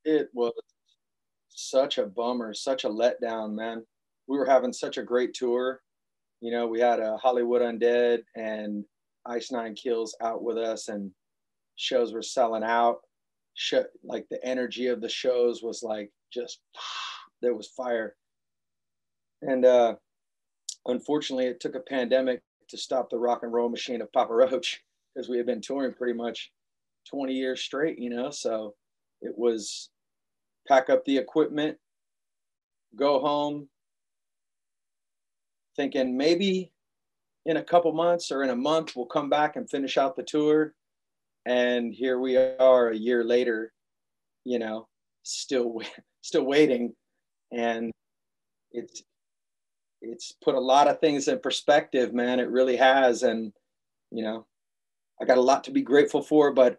It was such a bummer, such a letdown, man. We were having such a great tour. You know, we had a Hollywood Undead and Ice Nine Kills out with us, and shows were selling out. Like the energy of the shows was like just there was fire. And unfortunately, it took a pandemic to stop the rock and roll machine of Papa Roach, because we had been touring pretty much 20 years straight, you know. So it was pack up the equipment, go home, thinking maybe in a couple months or in a month we'll come back and finish out the tour. And here we are a year later, you know, still waiting. And it's put a lot of things in perspective, man. It really has. And, you know, I got a lot to be grateful for, but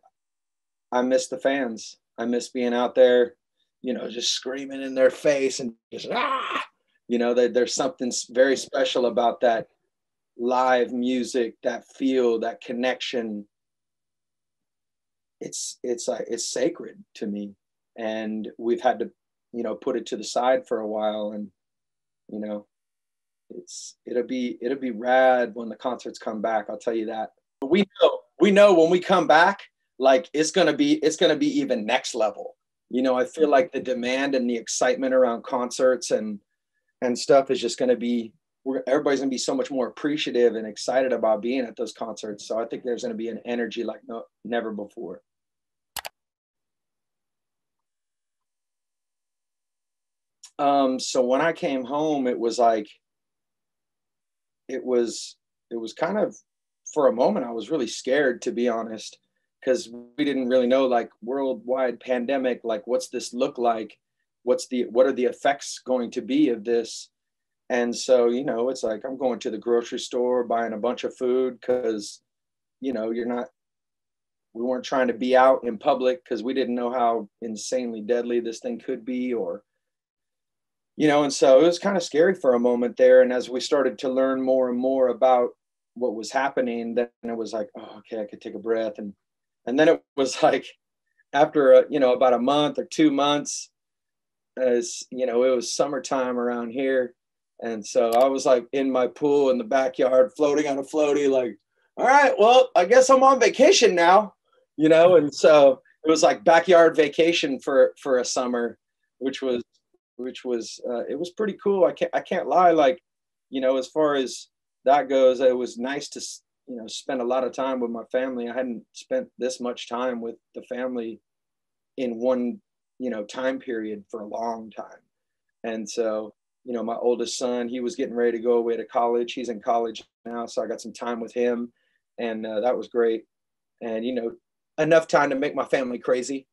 I miss the fans. I miss being out there, you know, just screaming in their face and just, you know, there's something very special about that live music, that feel, that connection. It's like, it's sacred to me. And we've had to, you know, put it to the side for a while. And, you know, it'll be rad when the concerts come back. I'll tell you that. But we know when we come back, like it's gonna be even next level. You know, I feel like the demand and the excitement around concerts and stuff is just gonna be, everybody's gonna be so much more appreciative and excited about being at those concerts. So I think there's gonna be an energy like never before. So when I came home, it was like, it was kind of, for a moment, I was really scared, to be honest, because we didn't really know, like, worldwide pandemic, like, what's this look like? What are the effects going to be of this? And so, you know, it's like, I'm going to the grocery store, buying a bunch of food, because, you know, we weren't trying to be out in public because we didn't know how insanely deadly this thing could be, or, you know. And so it was kind of scary for a moment there. And as we started to learn more and more about what was happening, then it was like, oh, okay, I could take a breath. And then it was like, after you know, about a month or 2 months, as you know, it was summertime around here. And so I was like in my pool in the backyard, floating on a floaty, like, all right, well, I guess I'm on vacation now, you know. And so it was like backyard vacation for a summer, which was it was pretty cool. I can't lie. Like, you know, as far as that goes, it was nice to, you know, spend a lot of time with my family. I hadn't spent this much time with the family in one, you know, time period for a long time. And so, you know, my oldest son, he was getting ready to go away to college. He's in college now, so I got some time with him, and that was great. And, you know, enough time to make my family crazy.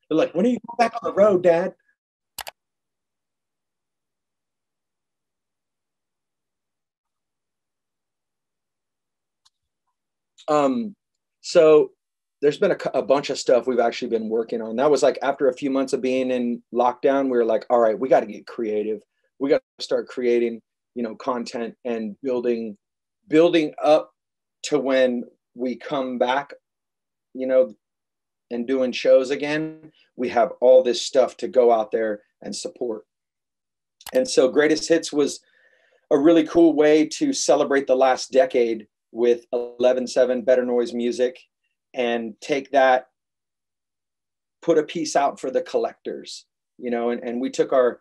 They're like, when are you going back on the road, Dad? So there's been a bunch of stuff we've actually been working on. That was like after a few months of being in lockdown, we were like, all right, we got to get creative. We got to start creating, you know, content and building up to when we come back, you know, and doing shows again. We have all this stuff to go out there and support. And so Greatest Hits was a really cool way to celebrate the last decade with 11/7 Better Noise Music, and take that, put a piece out for the collectors, you know. And we took our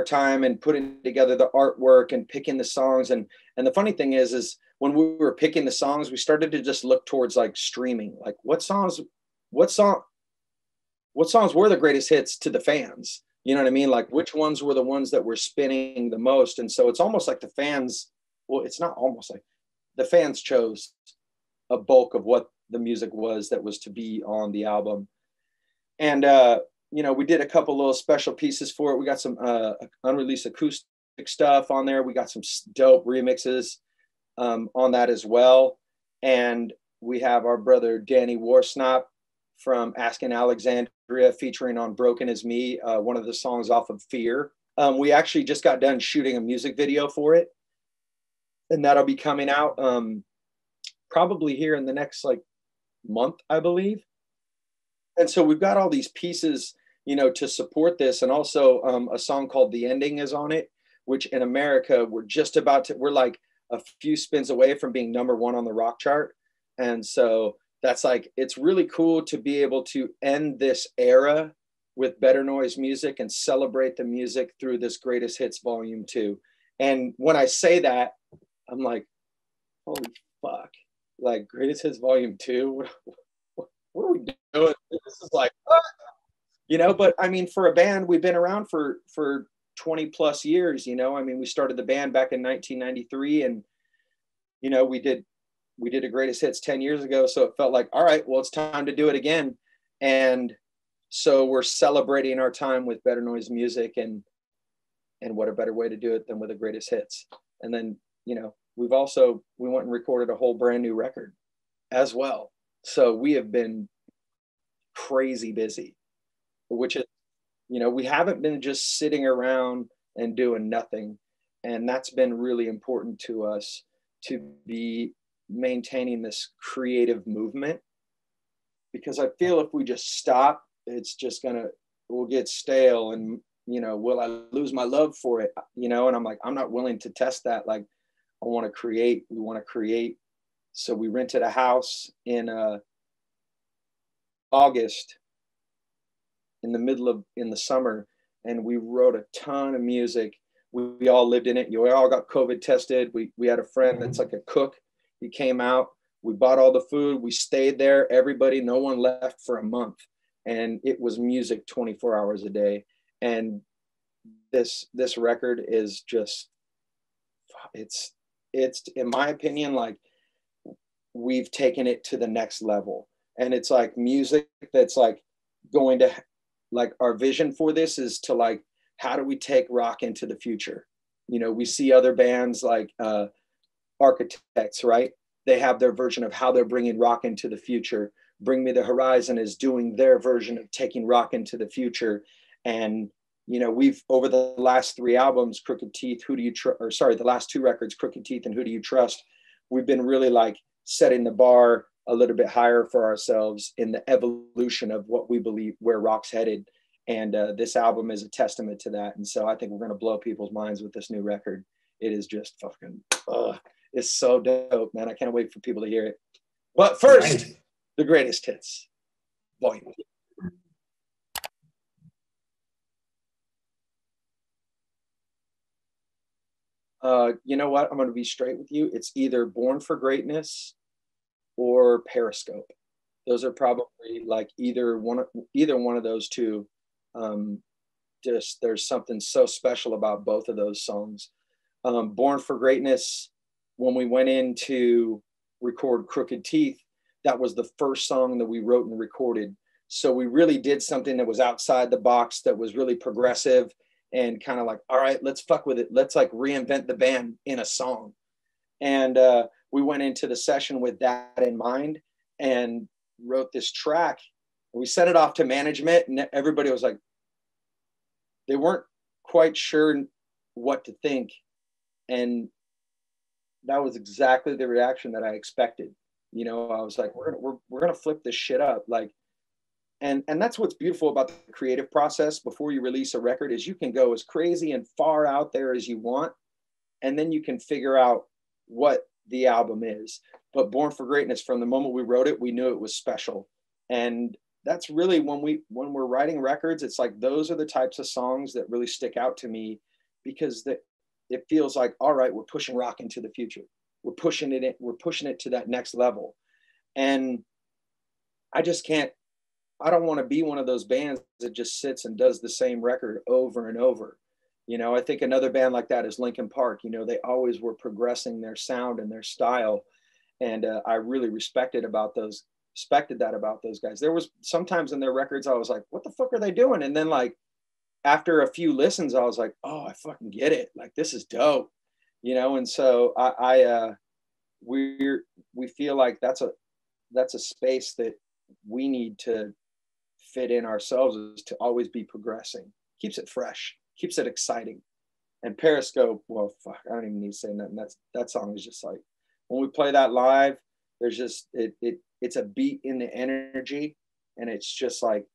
time and putting together the artwork and picking the songs. And the funny thing is when we were picking the songs, we started to just look towards like streaming, like what songs were the greatest hits to the fans, you know what I mean? Like which ones were the ones that were spinning the most. And so it's almost like the fans, well, it's not almost like, the fans chose a bulk of what the music was that was to be on the album. And, you know, we did a couple little special pieces for it. We got some unreleased acoustic stuff on there. We got some dope remixes on that as well. And we have our brother Danny Warsnop from Asking Alexandria featuring on Broken As Me, one of the songs off of Fear. We actually just got done shooting a music video for it, and that'll be coming out probably here in the next like month, I believe. And so we've got all these pieces, you know, to support this. And also a song called The Ending is on it, which in America, we're like a few spins away from being #1 on the rock chart. And so that's like, it's really cool to be able to end this era with Better Noise music and celebrate the music through this Greatest Hits Volume 2. And when I say that, I'm like, holy fuck, like Greatest Hits Volume 2? What are we doing? This is like, what? You know, but I mean, for a band, we've been around for 20 plus years, you know. I mean, we started the band back in 1993, and, you know, we did a Greatest Hits 10 years ago. So it felt like, all right, well, it's time to do it again. And so we're celebrating our time with Better Noise music, and what a better way to do it than with the Greatest Hits. And then, you know, we went and recorded a whole brand new record as well. So we have been crazy busy, which is, you know, we haven't been just sitting around and doing nothing. And that's been really important to us, to be maintaining this creative movement, because I feel if we just stop, it's just we'll get stale, and, you know, will I lose my love for it? You know, and I'm like, I'm not willing to test that. Like, we want to create. So we rented a house in August, in the summer, and we wrote a ton of music. We all lived in it. We all got COVID tested. We had a friend that's like a cook. He came out. We bought all the food. We stayed there. Everybody, no one left for a month. And it was music 24 hours a day. And this record is just, it's in my opinion, like, we've taken it to the next level. And it's like music that's like going to, like, our vision for this is to, like, how do we take rock into the future? You know, we see other bands like Architects, right? They have their version of how they're bringing rock into the future. Bring Me the Horizon is doing their version of taking rock into the future. And, you know, we've, over the last 3 albums, Crooked Teeth, the last 2 records, Crooked Teeth and Who Do You Trust, we've been really like setting the bar a little bit higher for ourselves in the evolution of what we believe where rock's headed. And this album is a testament to that. And so I think we're going to blow people's minds with this new record. It is just fucking, it's so dope, man. I can't wait for people to hear it. But first, the Greatest Hits Volume. You know what? I'm going to be straight with you. It's either Born for Greatness or Periscope. Those are probably like either one of those two. Just there's something so special about both of those songs. Born for Greatness, when we went in to record Crooked Teeth, that was the first song that we wrote and recorded. So we really did something that was outside the box, that was really progressive, and kind of like, all right, let's fuck with it. Let's like reinvent the band in a song. And we went into the session with that in mind and wrote this track. We sent it off to management, and everybody was like, they weren't quite sure what to think. And that was exactly the reaction that I expected. You know, I was like, we're gonna flip this shit up. Like, and that's what's beautiful about the creative process before you release a record, is you can go as crazy and far out there as you want, and then you can figure out what the album is. But Born for Greatness, from the moment we wrote it, we knew it was special. And that's really when we're writing records, it's like those are the types of songs that really stick out to me, because it feels like, all right, we're pushing rock into the future. We're pushing it to that next level. And I don't want to be one of those bands that just sits and does the same record over and over. You know, I think another band like that is Linkin Park. You know, they always were progressing their sound and their style. And I really respected that about those guys. There was sometimes in their records, I was like, what the fuck are they doing? And then like, after a few listens, I was like, oh, I fucking get it. Like, this is dope, you know? And so we feel like that's a space that we need to fit in ourselves, is to always be progressing. Keeps it fresh, keeps it exciting. And Periscope, well, fuck, I don't even need to say nothing. That song is just like, when we play that live, there's just, it's a beat in the energy, and it's just like,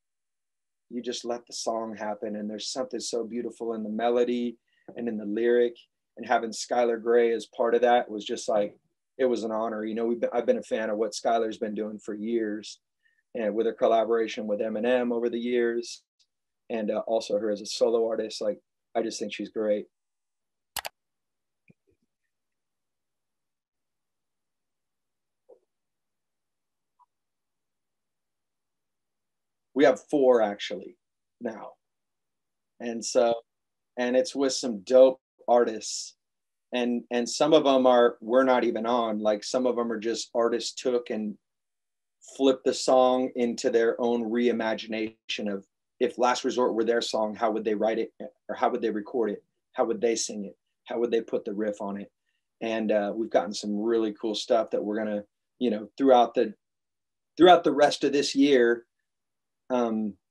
you just let the song happen. And there's something so beautiful in the melody and in the lyric, and having Skylar Grey as part of that was just like, it was an honor. You know, I've been a fan of what Skylar's been doing for years, and with her collaboration with Eminem over the years, and also her as a solo artist. Like, I just think she's great. We have 4 actually now. And so, and it's with some dope artists. And some of them are, we're not even on, like some of them are just artists took and flipped the song into their own reimagination of, if Last Resort were their song, how would they write it, or how would they record it? How would they sing it? How would they put the riff on it? And we've gotten some really cool stuff that we're gonna, you know, throughout the rest of this year,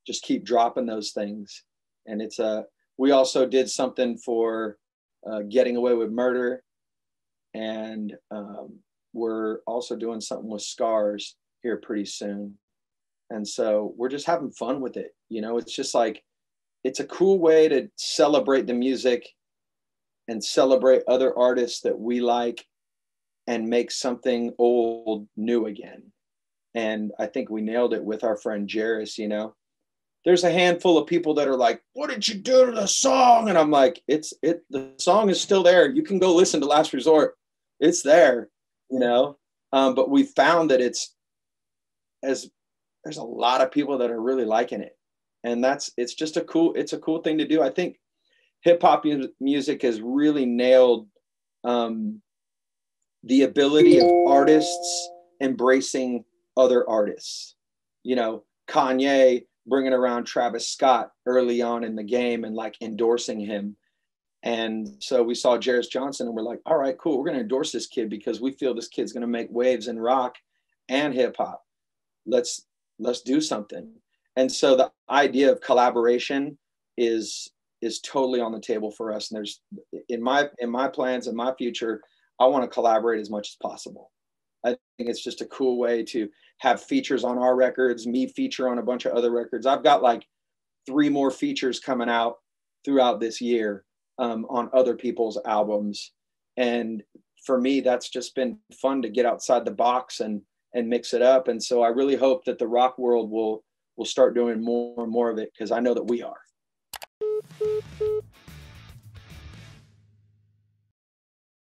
just keep dropping those things. And it's we also did something for Getting Away with Murder, and we're also doing something with Scars here pretty soon. And so we're just having fun with it. You know, it's just like, it's a cool way to celebrate the music and celebrate other artists that we like, and make something old new again. And I think we nailed it with our friend Jairus. You know, there's a handful of people that are like, what did you do to the song? And I'm like, the song is still there. You can go listen to Last Resort. It's there, you know? But we found that there's a lot of people that are really liking it. And it's just a cool thing to do. I think hip hop music has really nailed the ability of artists embracing other artists. You know, Kanye bringing around Travis Scott early on in the game and like endorsing him. And so we saw Jairus Johnson and we're like, all right, cool. We're going to endorse this kid because we feel this kid's going to make waves in rock and hip hop. Let's do something. And so the idea of collaboration is totally on the table for us. And there's, in my plans and my future, I want to collaborate as much as possible. I think it's just a cool way to have features on our records, me feature on a bunch of other records. I've got like 3 more features coming out throughout this year on other people's albums. And for me, that's just been fun to get outside the box and mix it up. And so I really hope that the rock world will start doing more and more of it, because I know that we are.